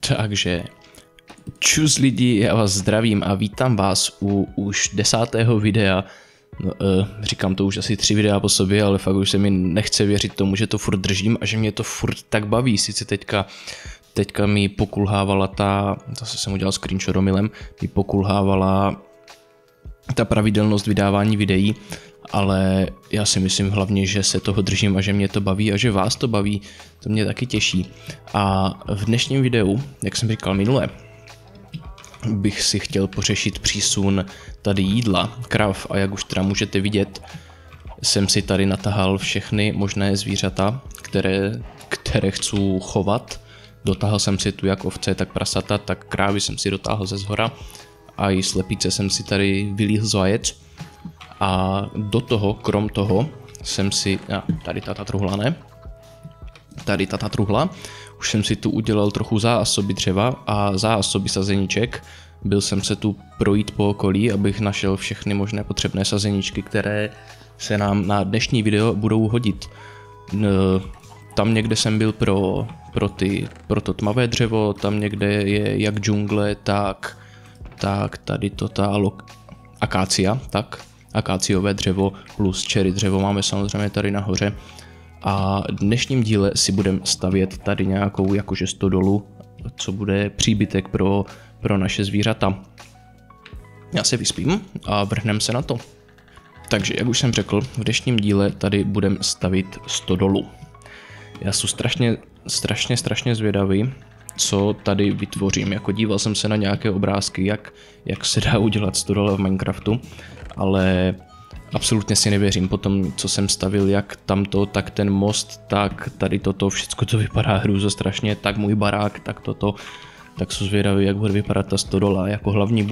Takže čus lidi, já vás zdravím a vítám vás u už 10. videa. No, říkám to už asi 3 videa po sobě, ale fakt už se mi nechce věřit tomu, že to furt držím a že mě to furt tak baví. Sice teďka mi pokulhávala zase jsem udělal screenshot omylem, mi pokulhávala ta pravidelnost vydávání videí, ale já si myslím hlavně, že se toho držím a že mě to baví a že vás to baví, to mě taky těší. A v dnešním videu, jak jsem říkal minule, bych si chtěl pořešit přísun tady jídla, krav, a jak už teda můžete vidět, jsem si tady natahal všechny možné zvířata, které chci chovat. Dotáhl jsem si tu jak ovce, tak prasata, tak krávy jsem si dotáhl ze zhora a i slepice jsem si tady vylíhl z vajec. A do toho, krom toho, jsem si, tady ta truhla, ne? Tady ta truhla, už jsem si tu udělal trochu zásoby dřeva a zásoby sazeníček. Byl jsem se tu projít po okolí, abych našel všechny možné potřebné sazeníčky, které se nám na dnešní video budou hodit. Tam někde jsem byl pro to tmavé dřevo, tam někde je jak džungle, tak tady to akácia, akáciové dřevo plus cherry dřevo máme samozřejmě tady nahoře. A v dnešním díle si budeme stavět tady nějakou jakože stodolu, co bude příbytek pro naše zvířata. Já se vyspím a vrhneme se na to. Takže jak už jsem řekl, v dnešním díle tady budeme stavit stodolu. Já jsem strašně zvědavý, co tady vytvořím. Jako díval jsem se na nějaké obrázky, jak se dá udělat stodola v Minecraftu, ale absolutně si nevěřím. Po tom, co jsem stavil, jak tamto, tak ten most, tak tady toto, všechno to vypadá hrůzostrašně, tak můj barák, tak toto. Tak jsem zvědavý, jak bude vypadat ta stodola. Jako hlavní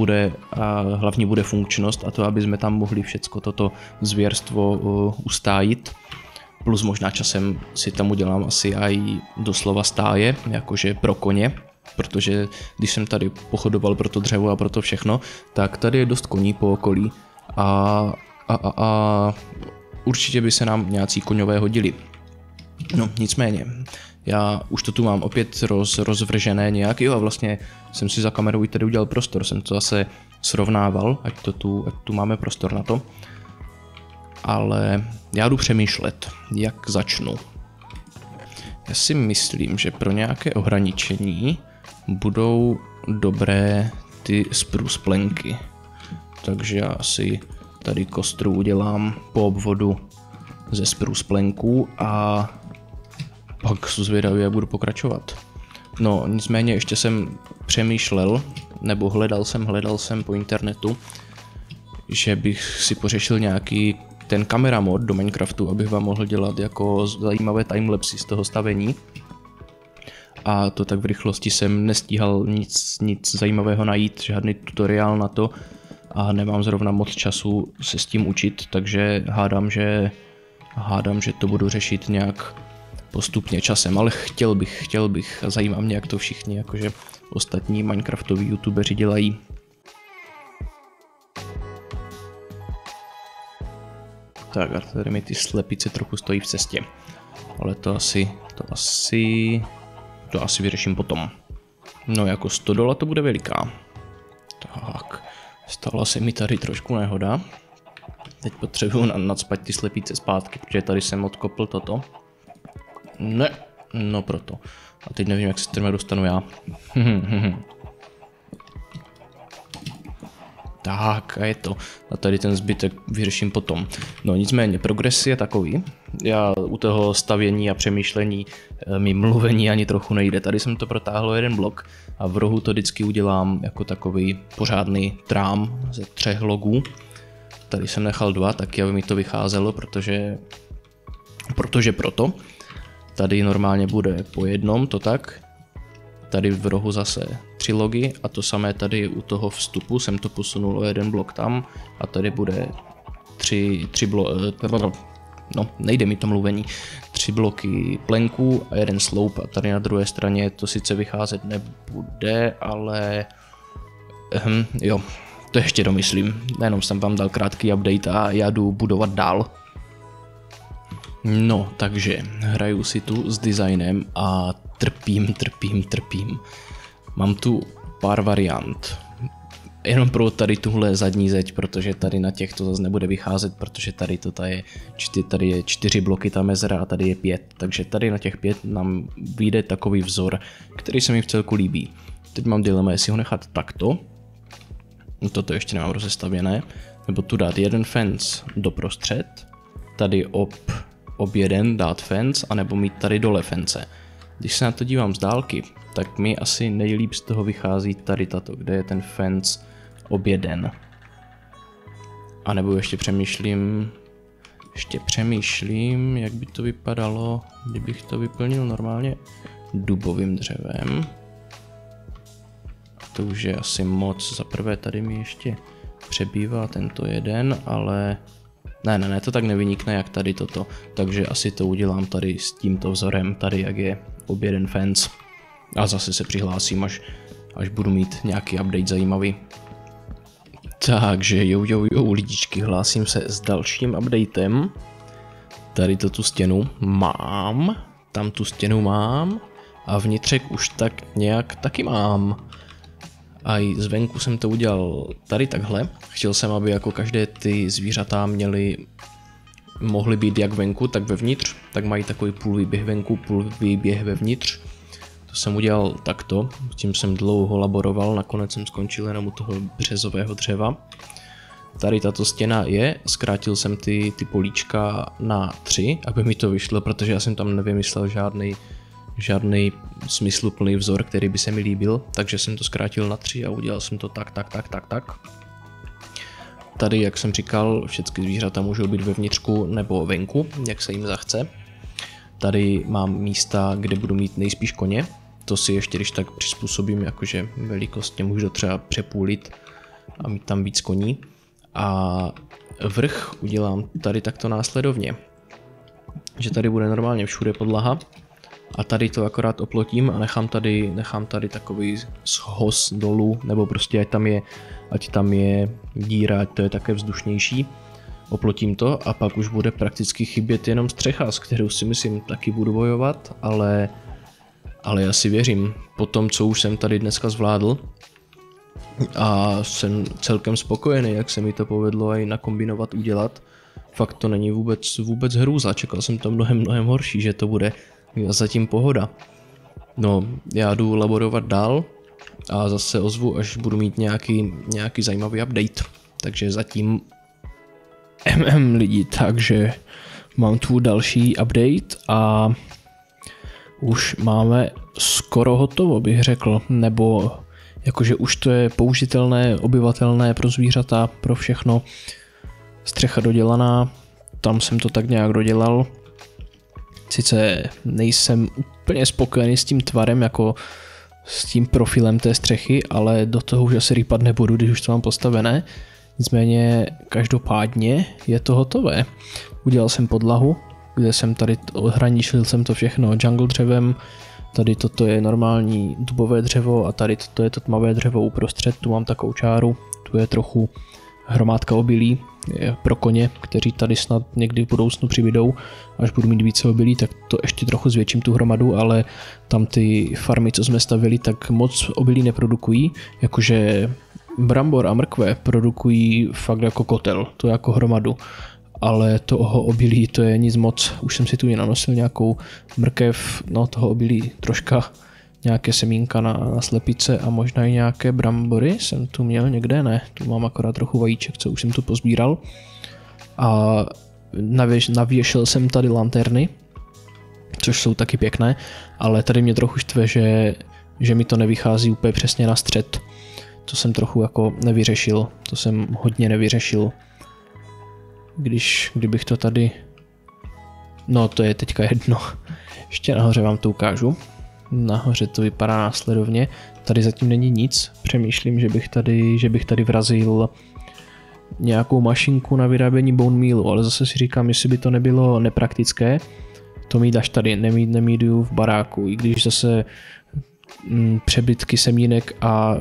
bude funkčnost a to, aby jsme tam mohli všechno toto zvěrstvo ustájit. Plus možná časem si tam udělám asi i doslova stáje, jakože pro koně. Protože když jsem tady pochodoval pro to dřevo a pro to všechno, tak tady je dost koní po okolí a určitě by se nám nějací koňové hodili. No nicméně, já už to tu mám opět rozvržené nějak, jo, a vlastně jsem si za kamerou i tady udělal prostor, jsem to zase srovnával, ať tu máme prostor na to. Ale já jdu přemýšlet, jak začnu. Já si myslím, že pro nějaké ohraničení budou dobré ty sprusplenky. Takže já si tady kostru udělám po obvodu ze sprusplenků a pak jsem zvědavý, jak budu pokračovat. No nicméně ještě jsem přemýšlel, nebo hledal jsem po internetu, že bych si pořešil nějaký ten kamera mod do Minecraftu, abych vám mohl dělat jako zajímavé timelapsy z toho stavení. A to tak v rychlosti jsem nestíhal nic zajímavého najít, žádný tutoriál na to a nemám zrovna moc času se s tím učit, takže hádám, že to budu řešit nějak postupně časem, ale chtěl bych a zajímá mě, jak to všichni jakože ostatní Minecraftoví youtubeři dělají. Tak a tady mi ty slepice trochu stojí v cestě, ale to asi vyřeším potom. No jako stodola to bude veliká. Tak, stala se mi tady trošku nehoda. Teď potřebuju nacpat ty slepice zpátky, protože tady jsem odkopl toto. Ne, no proto. A teď nevím, jak se s tím dostanu já. Tak a je to. A tady ten zbytek vyřeším potom. No nicméně, progres je takový. Já u toho stavění a přemýšlení mi mluvení ani trochu nejde. Tady jsem to protáhl jeden blok a v rohu to vždycky udělám jako takový pořádný trám ze 3 logů. Tady jsem nechal 2, tak aby mi to vycházelo, protože proto. Tady normálně bude po jednom, to tak. Tady v rohu zase 3 logy a to samé tady u toho vstupu jsem to posunul o 1 blok tam a tady bude 3 bloky plenků a 1 sloup a tady na druhé straně to sice vycházet nebude, ale jo, to ještě domyslím, jenom jsem vám dal krátký update a já jdu budovat dál. No, takže hraju si tu s designem a trpím. Mám tu pár variant. Jenom pro tady tuhle zadní zeď, protože tady na těch to zase nebude vycházet, protože tady je 4 bloky ta mezera a tady je 5. Takže tady na těch 5 nám vyjde takový vzor, který se mi v celku líbí. Teď mám dilema, jestli ho nechat takto. Toto ještě nemám rozestavěné. Nebo tu dát jeden fence doprostřed. Tady ob jeden dát fence, anebo mít tady dole fence. Když se na to dívám z dálky, tak mi asi nejlíp z toho vychází tady tato, kde je ten fence ob jeden. A nebo ještě přemýšlím, jak by to vypadalo, kdybych to vyplnil normálně dubovým dřevem. To už je asi moc, za prvé tady mi ještě přebývá tento jeden, ale ne, to tak nevynikne jak tady toto, takže asi to udělám tady s tímto vzorem, tady jak je ob jeden fence. A zase se přihlásím, až budu mít nějaký update zajímavý. Takže jo lidičky, hlásím se s dalším updatem. Tady tu stěnu mám, tam tu stěnu mám a vnitřek už tak nějak taky mám. A i zvenku jsem to udělal tady takhle. Chtěl jsem, aby jako každé ty zvířata mohly být jak venku, tak vevnitř. Tak mají takový půl výběh venku, půl výběh vevnitř. To jsem udělal takto, tím jsem dlouho laboroval, nakonec jsem skončil jenom u toho březového dřeva. Tady tato stěna je, zkrátil jsem ty políčka na 3, aby mi to vyšlo, protože já jsem tam nevymyslel žádný smysluplný vzor, který by se mi líbil, takže jsem to zkrátil na 3 a udělal jsem to tak. Tady, jak jsem říkal, všechny zvířata můžou být vevnitřku nebo venku, jak se jim zachce. Tady mám místa, kde budu mít nejspíš koně, to si ještě když tak přizpůsobím, jakože velikostně můžu třeba přepůlit a mít tam víc koní. A vrch udělám tady takto následovně, že tady bude normálně všude podlaha a tady to akorát oplotím a nechám tady takový shoz dolů, nebo prostě ať tam je díra, ať to je také vzdušnější. Oplotím to a pak už bude prakticky chybět jenom střecha, s kterou si myslím taky budu bojovat, ale já si věřím, po tom, co už jsem tady dneska zvládl a jsem celkem spokojený, jak se mi to povedlo i nakombinovat, udělat. Fakt to není vůbec hrůza, čekal jsem to mnohem horší, že to bude zatím pohoda. No, já jdu laborovat dál a zase ozvu, až budu mít nějaký zajímavý update, takže zatím lidi, takže mám tu další update a už máme skoro hotovo, bych řekl, nebo jakože už to je použitelné, obyvatelné pro zvířata, pro všechno. Střecha dodělaná, tam jsem to tak nějak dodělal. Sice nejsem úplně spokojený s tím tvarem, jako s tím profilem té střechy, ale do toho už asi rýpat nebudu, když už to mám postavené. Nicméně každopádně je to hotové. Udělal jsem podlahu, kde jsem tady odhraničil jsem to všechno jungle dřevem. Tady toto je normální dubové dřevo a tady toto je to tmavé dřevo uprostřed. Tu mám takovou čáru, tu je trochu hromádka obilí pro koně, kteří tady snad někdy v budoucnu přibydou. Až budu mít více obilí, tak to ještě trochu zvětším tu hromadu, ale tam ty farmy, co jsme stavili, tak moc obilí neprodukují, jakože brambor a mrkve produkují fakt jako kotel, to jako hromadu, ale toho obilí to je nic moc. Už jsem si tu i nanosil nějakou mrkev, no toho obilí troška, nějaké semínka na slepice a možná i nějaké brambory jsem tu měl někde, ne, tu mám akorát trochu vajíček, co už jsem tu pozbíral. A navěšel jsem tady lanterny, což jsou taky pěkné, ale tady mě trochu štve, že mi to nevychází úplně přesně na střed. To jsem trochu jako nevyřešil, to jsem hodně nevyřešil. Kdybych to tady... No to je teďka jedno. Ještě nahoře vám to ukážu. Nahoře to vypadá následovně. Tady zatím není nic. Přemýšlím, že bych tady vrazil nějakou mašinku na vyrábění bone mealu, ale zase si říkám, jestli by to nebylo nepraktické, to mít až tady, nemít v baráku, i když zase přebytky semínek a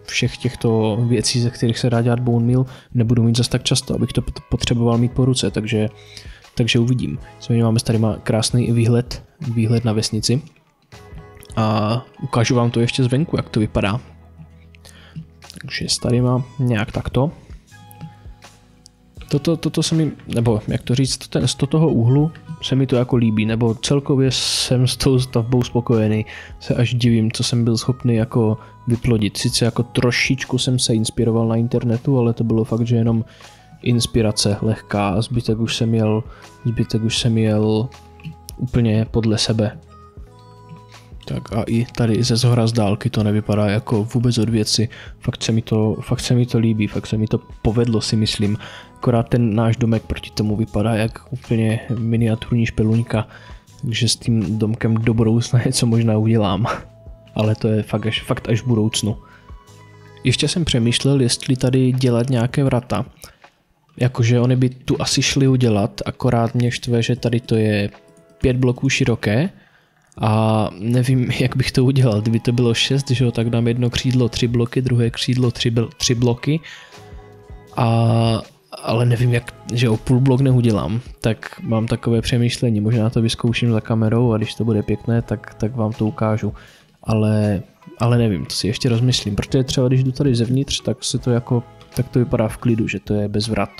všech těchto věcí, ze kterých se dá dělat bone meal, nebudu mít zase tak často, abych to potřeboval mít po ruce, takže uvidím. Máme tady krásný výhled na vesnici. a ukážu vám to ještě zvenku, jak to vypadá. Takže tady mám nějak takto. Toto se mi, nebo jak to říct, z toho úhlu se mi to jako líbí, nebo celkově jsem s tou stavbou spokojený, se až divím, co jsem byl schopný jako vyplodit. Sice jako trošičku jsem se inspiroval na internetu, ale to bylo fakt, že jenom inspirace lehká a zbytek už jsem jel úplně podle sebe. Tak a i tady ze zhora z dálky to nevypadá jako vůbec od věci. Fakt se mi to líbí, fakt se mi to povedlo, si myslím. Akorát ten náš domek proti tomu vypadá jak úplně miniaturní špeluňka. Takže s tím domkem do budoucna něco možná udělám. Ale to je fakt až v budoucnu. Ještě jsem přemýšlel, jestli tady dělat nějaké vrata. Jakože oni by tu asi šli udělat, akorát mě štve, že tady to je 5 bloků široké. A nevím, jak bych to udělal. Kdyby to bylo 6, že jo, tak dám jedno křídlo 3 bloky, druhé křídlo 3 bloky. Ale nevím, jak, že o půl blok neudělám. Tak mám takové přemýšlení. Možná to vyzkouším za kamerou a když to bude pěkné, tak vám to ukážu. Ale nevím, to si ještě rozmyslím. Protože třeba když jdu tady zevnitř, tak to vypadá v klidu, že to je bez vrat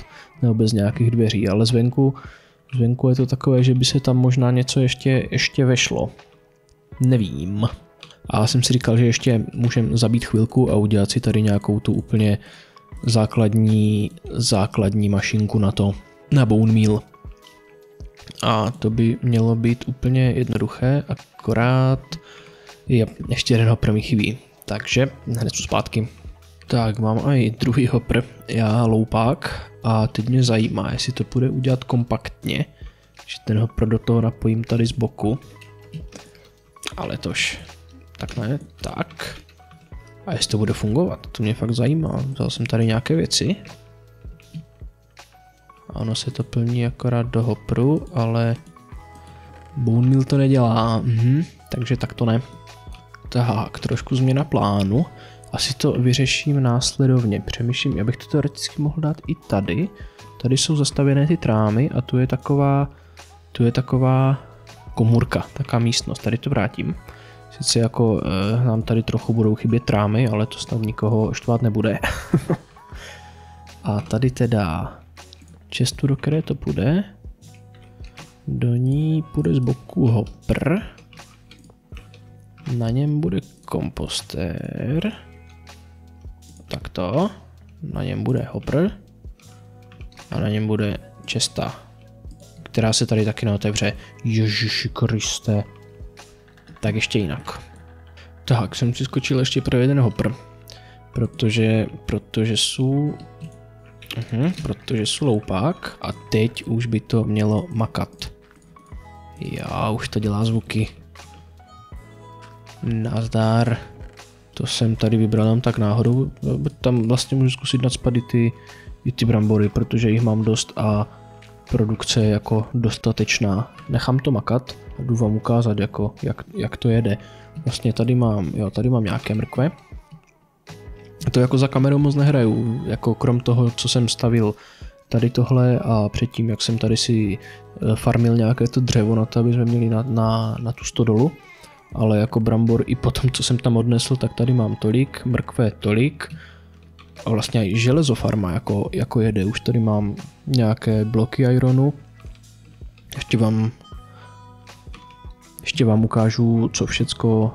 nebo bez nějakých dveří. Ale zvenku je to takové, že by se tam možná něco ještě vešlo. Nevím. A jsem si říkal, že ještě můžem zabít chvilku a udělat si tady nějakou tu úplně základní mašinku na bone meal. A to by mělo být úplně jednoduché, akorát ještě jeden hopper mi chybí. Takže hned jsou zpátky. Tak, mám i druhý hopper, já loupák a teď mě zajímá, jestli to půjde udělat kompaktně, že ten hopper do toho napojím tady z boku. Ale tož, tak ne, tak. A jestli to bude fungovat, to mě fakt zajímá. Vzal jsem tady nějaké věci. A ono se to plní akorát do hopperu, ale bone meal to nedělá, takže tak to ne. Tak, trošku změna plánu. Asi to vyřeším následovně. Přemýšlím, abych to teoreticky mohl dát i tady. Tady jsou zastavěné ty trámy a tu je taková komůrka, taková místnost. Tady to vrátím. Sice jako nám tady trochu budou chybět trámy, ale to snad nikoho štvát nebude. A tady teda čestu, do které to půjde. Do ní půjde z boku hopper. Na něm bude kompostér. Takto. Na něm bude hopper. A na něm bude česta, která se tady taky neotevře. Ježiši Kriste. Tak ještě jinak. Tak, jsem si skočil ještě pro jeden hopper. Protože jsou loupák a teď už by to mělo makat. Já, už to dělá zvuky. Nazdar. To jsem tady vybral nám tak náhodou. Tam vlastně můžu zkusit nacpat i ty brambory, protože jich mám dost a produkce je jako dostatečná. Nechám to makat a jdu vám ukázat, jako, jak to jede. Vlastně tady mám nějaké mrkve. To jako za kamerou moc nehraju, jako krom toho, co jsem stavil tady tohle a předtím, jak jsem tady si farmil nějaké to dřevo na to, aby jsme měli na tu stodolu. Ale jako brambor i po tom, co jsem tam odnesl, tak tady mám tolik, mrkve tolik. A vlastně i železofarma jako jede, už tady mám nějaké bloky ironu. Ještě vám ukážu, co všecko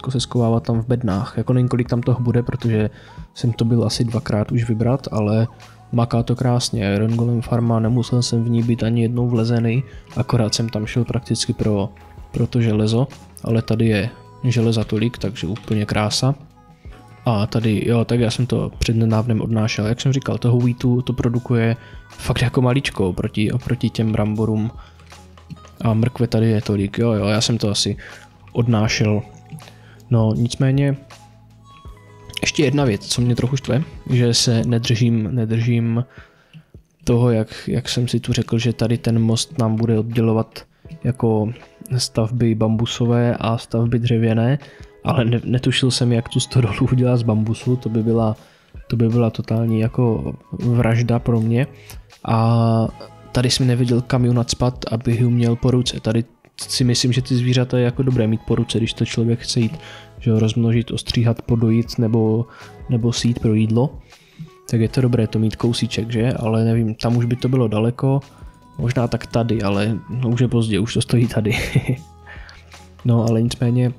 se schovává tam v bednách. Jako nevím, kolik tam toho bude, protože jsem to byl asi 2krát už vybrat, ale maká to krásně. Iron Golem farma, nemusel jsem v ní být ani jednou vlezený, akorát jsem tam šel prakticky pro to železo, ale tady je železa tolik, takže úplně krása. A tady, jo, tak já jsem to přednedávnem odnášel. Jak jsem říkal, toho wheatu to produkuje fakt jako maličko oproti těm bramborům. A mrkve tady je tolik, jo, já jsem to asi odnášel. No, nicméně, ještě jedna věc, co mě trochu štve, že se nedržím toho, jak jsem si tu řekl, že tady ten most nám bude oddělovat jako stavby bambusové a stavby dřevěné, ale netušil jsem, jak tu stodolu udělat z bambusu, to by byla totální jako vražda pro mě. A tady jsem nevěděl, kam ji nacpat, abych ji měl po ruce. si myslím, že ty zvířata je jako dobré mít po ruce, když to člověk chce jít, že ho rozmnožit, ostříhat, podojit nebo sít pro jídlo. Tak je to dobré to mít kousíček, že? Ale nevím, tam už by to bylo daleko, možná tak tady, ale no, už je pozdě, už to stojí tady. No ale nicméně,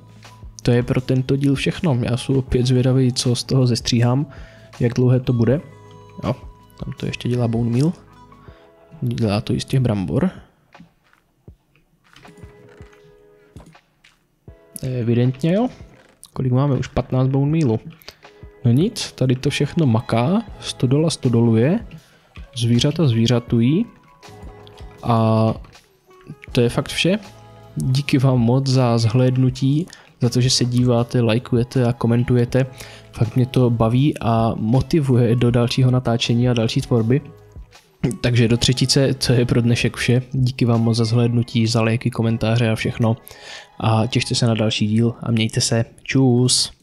to je pro tento díl všechno. Já jsem opět zvědavý, co z toho zestříhám, jak dlouhé to bude. Jo, tam to ještě dělá bone meal. Dělá to i z těch brambor. Evidentně jo. Kolik máme? Už 15 bone mealu. No nic, tady to všechno maká, stodola stodoluje, zvířata zvířatují a to je fakt vše. Díky vám moc za zhlédnutí, za to, že se díváte, lajkujete a komentujete. Fakt mě to baví a motivuje do dalšího natáčení a další tvorby. Takže do třetice, to je pro dnešek vše. Díky vám moc za zhlédnutí, za lajky, komentáře a všechno. A těšte se na další díl a mějte se. Čus!